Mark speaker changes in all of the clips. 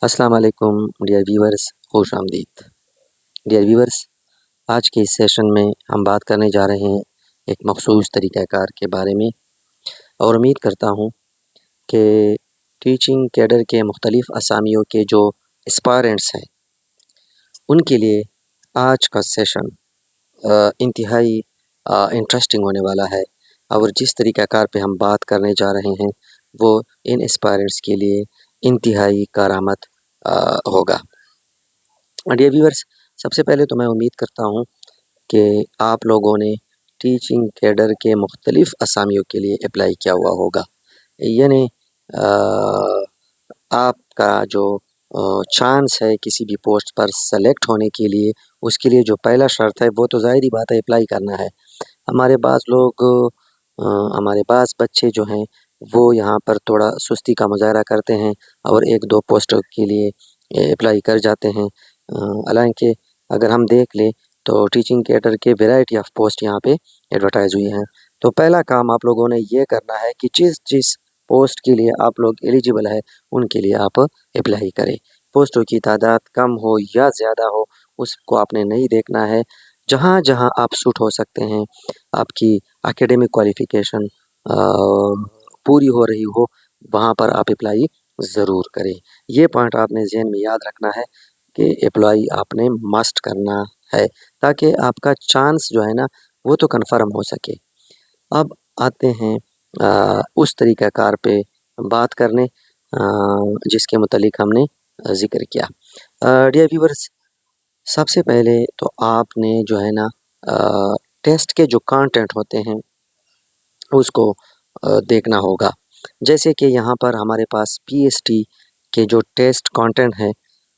Speaker 1: अस्सलाम वालेकुम dear viewers, खुश आमदीद। डियर व्यूअर्स, आज के इस सेशन में हम बात करने जा रहे हैं एक मखसूस तरीक़ाकार के बारे में और उम्मीद करता हूँ कि टीचिंग कैडर के मुख्तलिफ़ असामियों के जो एस्पायरेंट्स हैं उनके लिए आज का सेशन इंतहाई इंटरेस्टिंग होने वाला है। और जिस तरीक़ाकार पे हम बात करने जा रहे हैं वो इन एस्पायरेंट्स के लिए इंतहाई कारआमद होगा। डियर व्यूअर्स, सबसे पहले तो मैं उम्मीद करता हूँ कि आप लोगों ने टीचिंग कैडर के मुख्तलिफ़ असामियों के लिए अप्लाई किया हुआ होगा। यानी आपका जो चांस है किसी भी पोस्ट पर सेलेक्ट होने के लिए, उसके लिए जो पहला शर्त है वो तो ज़ाहिर ही बात है अप्लाई करना है। हमारे पास बच्चे जो हैं वो यहाँ पर थोड़ा सुस्ती का मुज़ाहरा करते हैं और 1-2 पोस्टों के लिए अप्लाई कर जाते हैं। हालांकि अगर हम देख लें तो टीचिंग कैडर के वैरायटी ऑफ पोस्ट यहाँ पे एडवर्टाइज हुई हैं। तो पहला काम आप लोगों ने ये करना है कि जिस पोस्ट के लिए आप लोग एलिजिबल है उनके लिए आप अप्लाई करें। पोस्टों की तादाद कम हो या ज़्यादा हो उसको आपने नहीं देखना है। जहाँ जहाँ आप सूट हो सकते हैं, आपकी एकेडमिक क्वालिफ़िकेशन पूरी हो रही हो, वहाँ पर आप अप्लाई ज़रूर करें। ये पॉइंट आपने ज़हन में याद रखना है कि अप्लाई आपने मस्ट करना है ताकि आपका चांस जो है ना वो तो कन्फर्म हो सके। अब आते हैं उस तरीक़ाकार पे बात करने जिसके मुतालिक हमने ज़िक्र किया। डियर व्यूअर्स, सबसे पहले तो आपने जो है ना टेस्ट के जो कंटेंट होते हैं उसको देखना होगा। जैसे कि यहाँ पर हमारे पास पीएसटी के जो टेस्ट कंटेंट हैं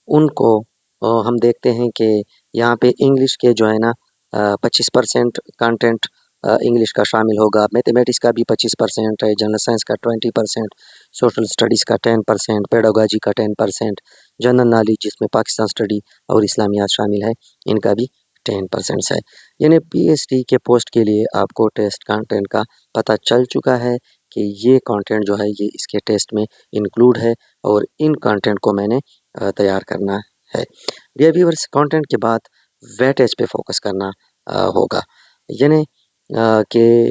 Speaker 1: उनको हम देखते हैं कि यहाँ पे इंग्लिश के जो है ना 25% कंटेंट इंग्लिश का शामिल होगा, मैथमेटिक्स का भी 25% है, जनरल साइंस का 20%, सोशल स्टडीज़ का 10%, पेडागोजी का 10%, जनरल नॉलेज जिसमें पाकिस्तान स्टडी और इस्लामियात शामिल है इनका भी 10% है। यानी पीएचडी के पोस्ट के लिए आपको टेस्ट कंटेंट का पता चल चुका है कि ये कंटेंट जो है ये इसके टेस्ट में इंक्लूड है और इन कंटेंट को मैंने तैयार करना है। डियर व्यूअर्स, कंटेंट के बाद वेटेज पे फोकस करना होगा। यानी कि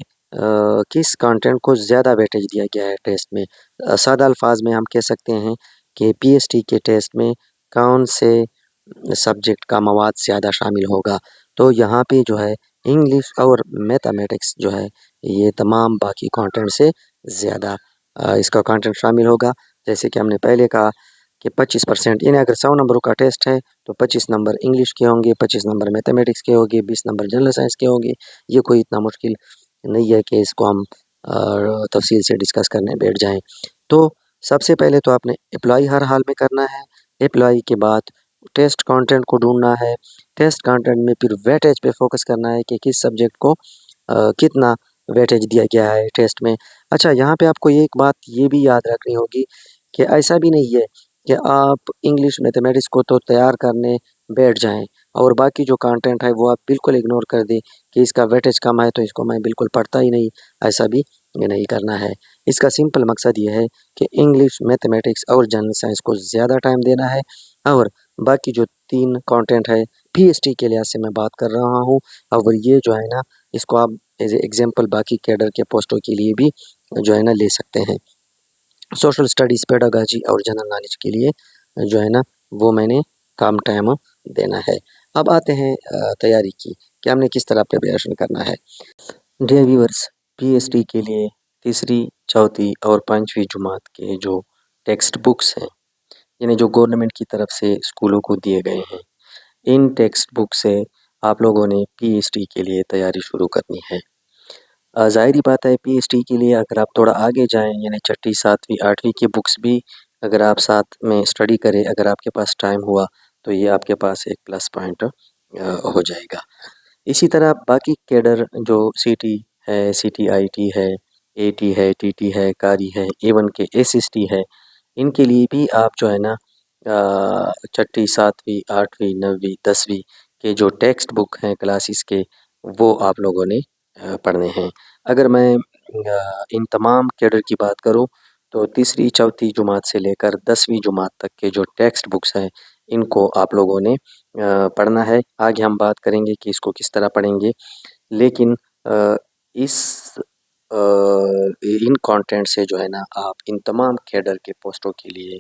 Speaker 1: किस कंटेंट को ज़्यादा वेटेज दिया गया है टेस्ट में। सादा अल्फाज में हम कह सकते हैं कि पीएचडी के टेस्ट में कौन से सब्जेक्ट का मवाद ज़्यादा शामिल होगा। तो यहाँ पे जो है इंग्लिश और मैथमेटिक्स जो है ये तमाम बाकी कंटेंट से ज़्यादा इसका कंटेंट शामिल होगा। जैसे कि हमने पहले कहा कि 25% यानी अगर 100 नंबरों का टेस्ट है तो 25 नंबर इंग्लिश के होंगे, 25 नंबर मैथमेटिक्स के होंगे, 20 नंबर जनरल साइंस के होंगे। ये कोई इतना मुश्किल नहीं है कि इसको हम तफसील से डिस्कस करने बैठ जाएं। तो सबसे पहले तो आपने अप्लाई हर हाल में करना है। अप्लाई के बाद टेस्ट कंटेंट को ढूंढना है। टेस्ट कंटेंट में फिर वेटेज पे फोकस करना है कि किस सब्जेक्ट को कितना वेटेज दिया गया है टेस्ट में। अच्छा, यहाँ पे आपको एक बात ये भी याद रखनी होगी कि ऐसा भी नहीं है कि आप इंग्लिश मैथमेटिक्स को तो तैयार करने बैठ जाएं और बाकी जो कंटेंट है वो आप बिल्कुल इग्नोर कर दें कि इसका वेटेज कम है तो इसको मैं बिल्कुल पढ़ता ही नहीं। ऐसा भी ये नहीं करना है। इसका सिंपल मकसद ये है कि इंग्लिश, मैथमेटिक्स और जनरल साइंस को ज़्यादा टाइम देना है और बाकी जो 3 कंटेंट है पीएचडी के लिहाज से मैं बात कर रहा हूँ और ये जो है ना इसको आप एज ए एग्जाम्पल बाकी कैडर के पोस्टों के लिए भी जो है ना ले सकते हैं। सोशल स्टडीज़, पेडागोजी और जनरल नॉलेज के लिए जो है ना वो मैंने कम टाइम देना है। अब आते हैं तैयारी की कि हमने किस तरह प्रिपरेशन करना है। डियर व्यूअर्स, पीएचडी के लिए तीसरी, चौथी और 5वीं जमात के जो टेक्स्ट बुक्स हैं यानी जो गवर्नमेंट की तरफ से स्कूलों को दिए गए हैं, इन टेक्स्ट बुक से आप लोगों ने पीएचडी के लिए तैयारी शुरू करनी है। ज़ाहिर बात है पीएचडी के लिए अगर आप थोड़ा आगे जाएं यानी 6ठी, 7वीं, 8वीं की बुक्स भी अगर आप साथ में स्टडी करें, अगर आपके पास टाइम हुआ तो ये आपके पास एक प्लस पॉइंट हो जाएगा। इसी तरह बाकी कैडर जो सीटी है, सीटीआईटी है, एटी है, टीटी है, कारी है, एवन के एसएसटी है, इनके लिए भी आप जो है ना 6ठी, 7वीं, 8वीं, 9वीं, 10वीं के जो टेक्स्ट बुक हैं क्लासेस के वो आप लोगों ने पढ़ने हैं। अगर मैं इन तमाम कैडर की बात करूं तो तीसरी चौथी जमात से लेकर 10वीं जमात तक के जो टेक्स्ट बुक्स हैं इनको आप लोगों ने पढ़ना है। आगे हम बात करेंगे कि इसको किस तरह पढ़ेंगे, लेकिन इस इन कंटेंट से जो है ना आप इन तमाम कैडर के पोस्टों के लिए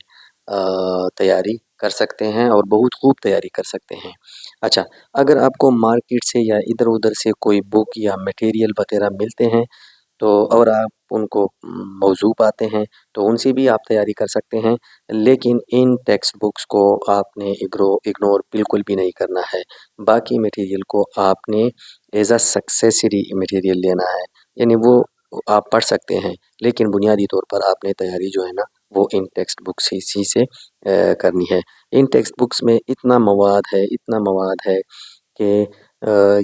Speaker 1: तैयारी कर सकते हैं और बहुत खूब तैयारी कर सकते हैं। अच्छा, अगर आपको मार्केट से या इधर-उधर से कोई बुक या मटेरियल वगैरह मिलते हैं तो और आप उनको मौज़ू पाते हैं तो उनसे भी आप तैयारी कर सकते हैं। लेकिन इन टेक्स्ट बुक्स को आपने इग्नोर बिल्कुल भी नहीं करना है। बाकी मटेरियल को आपने एज़ अ सक्सेसरी मटेरियल लेना है, यानी वो आप पढ़ सकते हैं, लेकिन बुनियादी तौर पर आपने तैयारी जो है ना वो इन टेक्स्ट बुक्स ही से करनी है। इन टेक्स्ट बुक्स में इतना मवाद है कि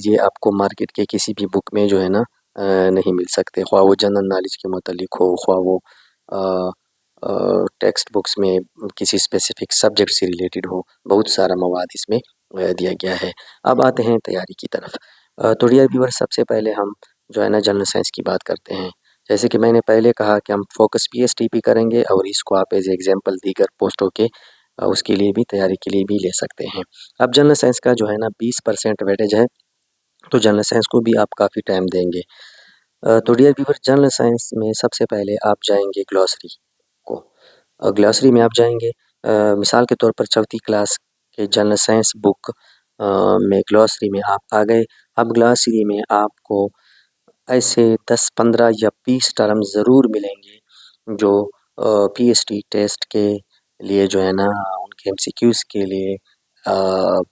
Speaker 1: ये आपको मार्केट के किसी भी बुक में जो है ना नहीं मिल सकते, ख्वाह वो जनरल नॉलेज के मुतालिक हो, ख्वाह वो टेक्स्ट बुक्स में किसी स्पेसिफिक सब्जेक्ट से रिलेटेड हो, बहुत सारा मवाद इसमें दिया गया है। अब आते हैं तैयारी की तरफ। तो डियर व्यूअर्स, सबसे पहले हम जो है ना जनरल साइंस की बात करते हैं। जैसे कि मैंने पहले कहा कि हम फोकस पीएसटीपी करेंगे और इसको आप एज एग्जाम्पल दीगर पोस्टों के उसके लिए भी तैयारी के लिए भी ले सकते हैं। अब जनरल साइंस का जो है ना 20% वेटेज है, तो जनरल साइंस को भी आप काफ़ी टाइम देंगे। तो डियर व्यूअर, जनरल साइंस में सबसे पहले आप जाएंगे ग्लॉसरी को। ग्लॉसरी में आप जाएंगे, मिसाल के तौर पर चौथी क्लास के जनरल साइंस बुक में ग्लॉसरी में आप आ गए। अब ग्लॉसरी में आपको ऐसे 10, 15 या 20 टर्म ज़रूर मिलेंगे जो पीएचडी टेस्ट के लिए जो है ना उनके एमसीक्यूज़ के लिए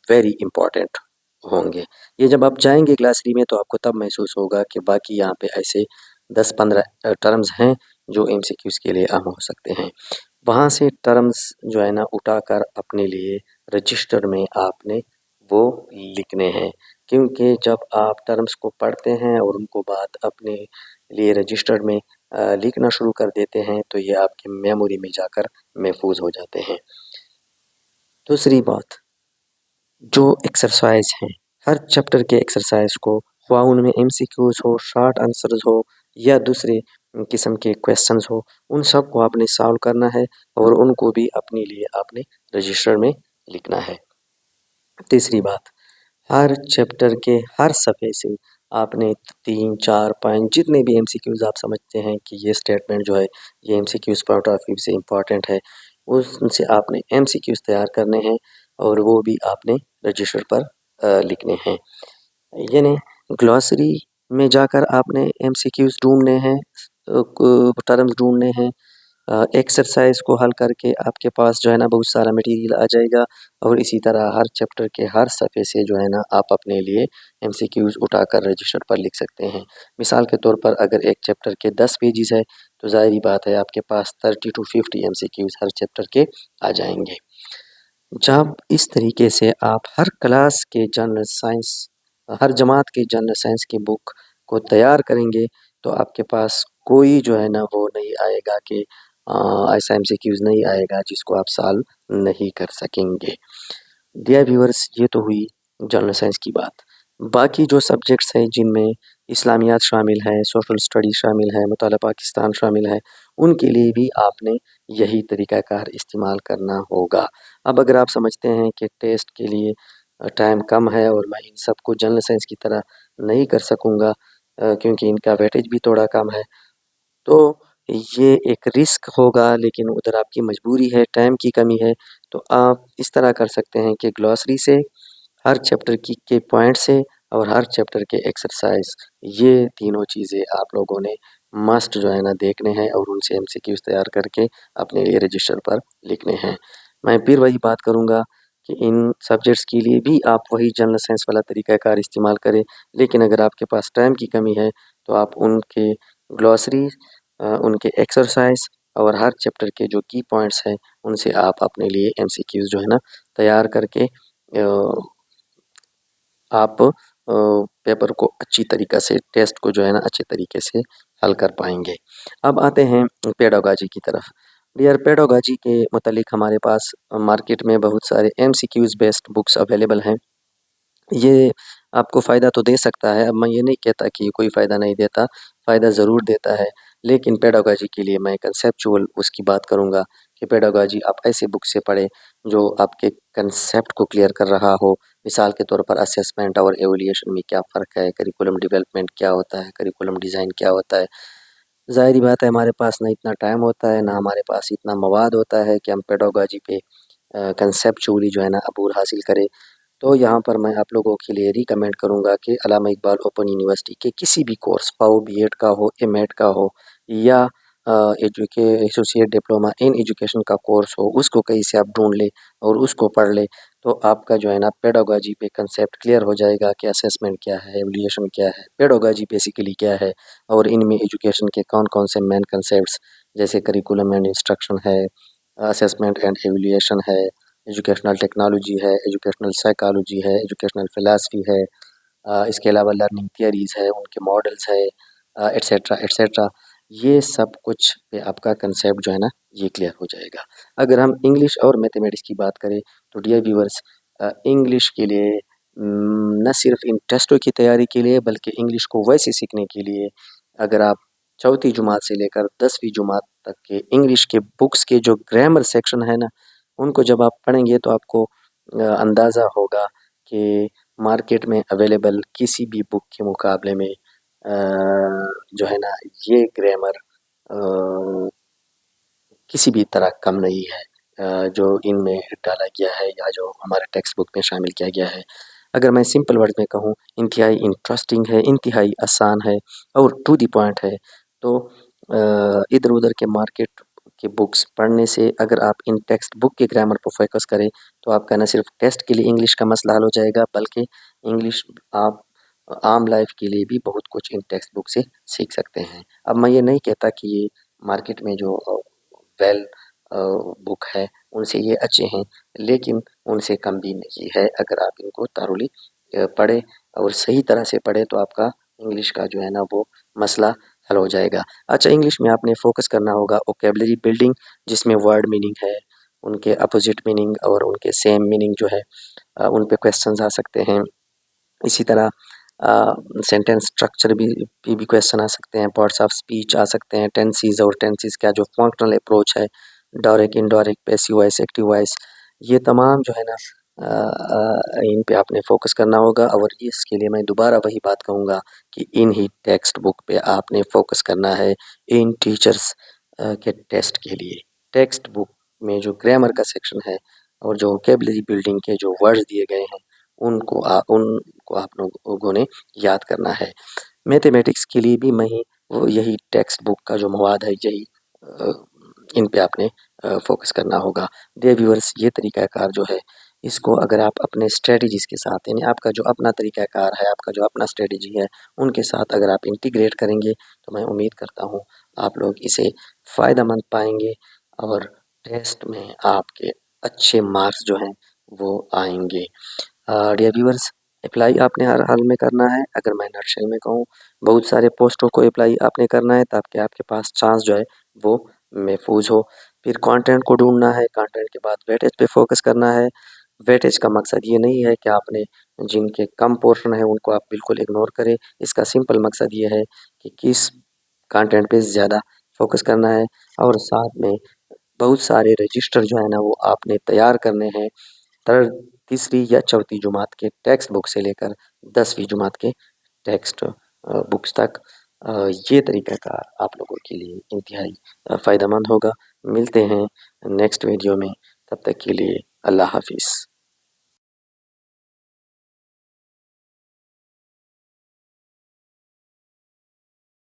Speaker 1: वेरी इम्पोर्टेंट होंगे। ये जब आप जाएंगे क्लासरी में तो आपको तब महसूस होगा कि बाकी यहाँ पे ऐसे 10, 15 टर्म्स हैं जो एमसीक्यूज़ के लिए अहम हो सकते हैं। वहाँ से टर्म्स जो है ना उठाकर अपने लिए रजिस्टर में आपने वो लिखने हैं, क्योंकि जब आप टर्म्स को पढ़ते हैं और उनको बाद अपने लिए रजिस्टर में लिखना शुरू कर देते हैं तो ये आपकी मेमोरी में जाकर महफूज हो जाते हैं। दूसरी बात, जो एक्सरसाइज हैं, हर चैप्टर के एक्सरसाइज को, ख्वाह उनमें एमसीक्यूज हो, शॉर्ट आंसर्स हो या दूसरे किस्म के क्वेश्चंस हो, उन सब को आपने सॉल्व करना है और उनको भी अपने लिए आपने रजिस्टर में लिखना है। तीसरी बात, हर चैप्टर के हर सफ़े से आपने 3, 4, 5 जितने भी एमसीक्यूज आप समझते हैं कि ये स्टेटमेंट जो है ये एमसीक्यूज पॉइंट ऑफ व्यू से इम्पॉर्टेंट है, उनसे आपने एमसीक्यूज तैयार करने हैं और वो भी आपने रजिस्टर पर लिखने हैं। यानी ग्लॉसरी में जाकर आपने एमसीक्यूज ढूंढने हैं, टर्म्स ढूंढने हैं, एक्सरसाइज को हल करके आपके पास जो है ना बहुत सारा मटेरियल आ जाएगा और इसी तरह हर चैप्टर के हर सफ़े से जो है ना आप अपने लिए एमसीक्यूज उठाकर रजिस्टर पर लिख सकते हैं। मिसाल के तौर पर अगर एक चैप्टर के 10 पेजेस है तो ज़ाहिर बात है आपके पास 30 to 50 एमसीक्यूज हर चैप्टर के आ जाएंगे। जब इस तरीके से आप हर क्लास के जनरल साइंस, हर जमात के जनरल साइंस की बुक को तैयार करेंगे तो आपके पास कोई जो है ना वो नहीं आएगा कि ऐसा एमसीक्यूज नहीं आएगा जिसको आप सॉल्व नहीं कर सकेंगे। डियर व्यूअर्स, ये तो हुई जनरल साइंस की बात। बाकी जो सब्जेक्ट्स हैं जिनमें इस्लामियात शामिल है, सोशल स्टडी शामिल है, मुताला पाकिस्तान शामिल है, उनके लिए भी आपने यही तरीक़ाकार इस्तेमाल करना होगा। अब अगर आप समझते हैं कि टेस्ट के लिए टाइम कम है और मैं इन सब को जनरल साइंस की तरह नहीं कर सकूँगा क्योंकि इनका वेटेज भी थोड़ा कम है, तो ये एक रिस्क होगा, लेकिन उधर आपकी मजबूरी है, टाइम की कमी है, तो आप इस तरह कर सकते हैं कि ग्लॉसरी से, हर चैप्टर की के पॉइंट से और हर चैप्टर के एक्सरसाइज, ये तीनों चीज़ें आप लोगों ने मस्ट जो है ना देखने हैं और उनसे एमसीक्यूज तैयार करके अपने लिए रजिस्टर पर लिखने हैं। मैं फिर वही बात करूँगा कि इन सब्जेक्ट्स के लिए भी आप वही जनरल साइंस वाला तरीक़ाकार इस्तेमाल करें, लेकिन अगर आपके पास टाइम की कमी है तो आप उनके ग्लॉसरी, उनके एक्सरसाइज और हर चैप्टर के जो की पॉइंट्स हैं उनसे आप अपने लिए एमसीक्यूज जो है ना तैयार करके आप पेपर को अच्छी तरीक़ा से, टेस्ट को जो है ना अच्छे तरीके से हल कर पाएंगे। अब आते हैं पेडागोजी की तरफ। डियर, पेडागोजी के मुतालिक हमारे पास मार्केट में बहुत सारे एमसीक्यूज बेस्ड बुक्स अवेलेबल हैं। ये आपको फ़ायदा तो दे सकता है, अब मैं ये नहीं कहता कि कोई फ़ायदा नहीं देता, फ़ायदा ज़रूर देता है, लेकिन पेडागोजी के लिए मैं कंसेप्चुअल उसकी बात करूँगा कि पेडागोजी आप ऐसे बुक से पढ़ें जो आपके कंसेप्ट को क्लियर कर रहा हो। मिसाल के तौर पर असेसमेंट और एवोल्यूशन में क्या फ़र्क है, करिकुलम डेवलपमेंट क्या होता है, करिकुलम डिज़ाइन क्या होता है। ज़ाहिर बात है हमारे पास ना इतना टाइम होता है, ना हमारे पास इतना मवाद होता है कि हम पेडागोजी पे कंसेप्चुअली जो है ना अबूर हासिल करें। तो यहाँ पर मैं आप लोगों के लिए रिकमेंड करूँगा कि अल्लामा इकबाल ओपन यूनिवर्सिटी के किसी भी कोर्स, पाओ बीएड का हो, एमएड का हो या एसोसिएट डिप्लोमा इन एजुकेशन का कोर्स हो, उसको कहीं से आप ढूंढ लें और उसको पढ़ लें, तो आपका जो है ना पेडागोजी पे कंसेप्ट क्लियर हो जाएगा कि असेसमेंट क्या है, एवल्यूशन क्या है, पेडागोजी बेसिकली क्या है और इनमें एजुकेशन के कौन कौन से मेन कंसेप्ट्स जैसे करिकुलम एंड इंस्ट्रक्शन है, असेसमेंट एंड एवल्यूशन है, एजुकेशनल टेक्नोलॉजी है, एजुकेशनल साइकोलॉजी है, एजुकेशनल फ़िलासफ़ी है, इसके अलावा लर्निंग थियरीज़ है, उनके मॉडल्स है, एटसेट्रा एटसेट्रा। ये सब कुछ पे आपका कंसेप्ट जो है ना ये क्लियर हो जाएगा। अगर हम इंग्लिश और मैथमेटिक्स की बात करें तो डियर व्यूअर्स, इंग्लिश के लिए न सिर्फ इन टेस्टों की तैयारी के लिए बल्कि इंग्लिश को वैसे सीखने के लिए अगर आप चौथी जुमात से लेकर 10वीं जुमात तक के इंग्लिश के बुक्स के जो ग्रामर सेक्शन है ना, उनको जब आप पढ़ेंगे तो आपको अंदाज़ा होगा कि मार्केट में अवेलेबल किसी भी बुक के मुकाबले में जो है ना ये ग्रामर किसी भी तरह कम नहीं है जो इनमें डाला गया है या जो हमारे टेक्स्ट बुक में शामिल किया गया है। अगर मैं सिंपल वर्ड में कहूँ, इंतहाई इंटरेस्टिंग है, इंतहाई आसान है और टू द पॉइंट है। तो इधर-उधर के मार्केट के बुक्स पढ़ने से अगर आप इन टेक्स्ट बुक के ग्रामर पर फोकस करें, तो आपका न सिर्फ टेस्ट के लिए इंग्लिश का मसला हल हो जाएगा, बल्कि इंग्लिश आप आम लाइफ के लिए भी बहुत कुछ इन टेक्स्ट बुक से सीख सकते हैं। अब मैं ये नहीं कहता कि ये मार्केट में जो वेल बुक है उनसे ये अच्छे हैं, लेकिन उनसे कम भी नहीं है। अगर आप इनको thoroughly पढ़ें और सही तरह से पढ़ें तो आपका इंग्लिश का जो है ना वो मसला हल हो जाएगा। अच्छा, इंग्लिश में आपने फोकस करना होगा वोकैबुलरी बिल्डिंग, जिसमें वर्ड मीनिंग है, उनके अपोजिट मीनिंग और उनके सेम मीनिंग जो है उन पे क्वेश्चंस आ सकते हैं। इसी तरह सेंटेंस स्ट्रक्चर भी क्वेश्चन आ सकते हैं, पार्ट्स ऑफ स्पीच आ सकते हैं, टेंसेस और टेंसेस का जो फंक्शनल अप्रोच है, direct indirect passive voice active voice, ये तमाम जो है ना इन पे आपने फोकस करना होगा। और इसके लिए मैं दोबारा वही बात कहूँगा कि इन ही टेक्स्ट बुक पे आपने फोकस करना है इन टीचर्स के टेस्ट के लिए। टेक्स्ट बुक में जो ग्रामर का सेक्शन है और जो वोकैबुलरी बिल्डिंग के जो वर्ड्स दिए गए हैं उनको आप लोगों ने याद करना है। मैथमेटिक्स के लिए भी मैं ही वो यही टेक्स्ट बुक का जो मवाद है यही अ, इन पे आपने फोकस करना होगा। डियर व्यूअर्स, ये तरीक़ाकार जो है इसको अगर आप अपने स्ट्रेटजीज़ के साथ यानी आपका जो अपना तरीक़ाकार है, आपका जो अपना स्ट्रेटजी है, उनके साथ अगर आप इंटीग्रेट करेंगे तो मैं उम्मीद करता हूँ आप लोग इसे फ़ायदेमंद पाएँगे और टेस्ट में आपके अच्छे मार्क्स जो हैं वो आएँगे। डियर व्यूअर्स, अप्लाई आपने हर हाल में करना है। अगर मैं नर्सरी में कहूँ, बहुत सारे पोस्टों को अप्लाई आपने करना है ताकि आपके पास चांस जो है वो महफूज हो। फिर कंटेंट को ढूंढना है, कंटेंट के बाद वेटेज पे फोकस करना है। वेटेज का मकसद ये नहीं है कि आपने जिनके कम पोर्शन है उनको आप बिल्कुल इग्नोर करें। इसका सिंपल मकसद ये है कि किस कंटेंट पे ज़्यादा फोकस करना है और साथ में बहुत सारे रजिस्टर जो है ना वो आपने तैयार करने हैं। थर्ड तीसरी या चौथी जुमात के टेक्स्ट बुक से लेकर 10वीं जुमात के टेक्स्ट बुक्स तक ये तरीक़ाकार आप लोगों के लिए इंतहाई फ़ायदेमंद होगा। मिलते हैं नेक्स्ट वीडियो में, तब तक के लिए अल्लाह हाफ़िज़।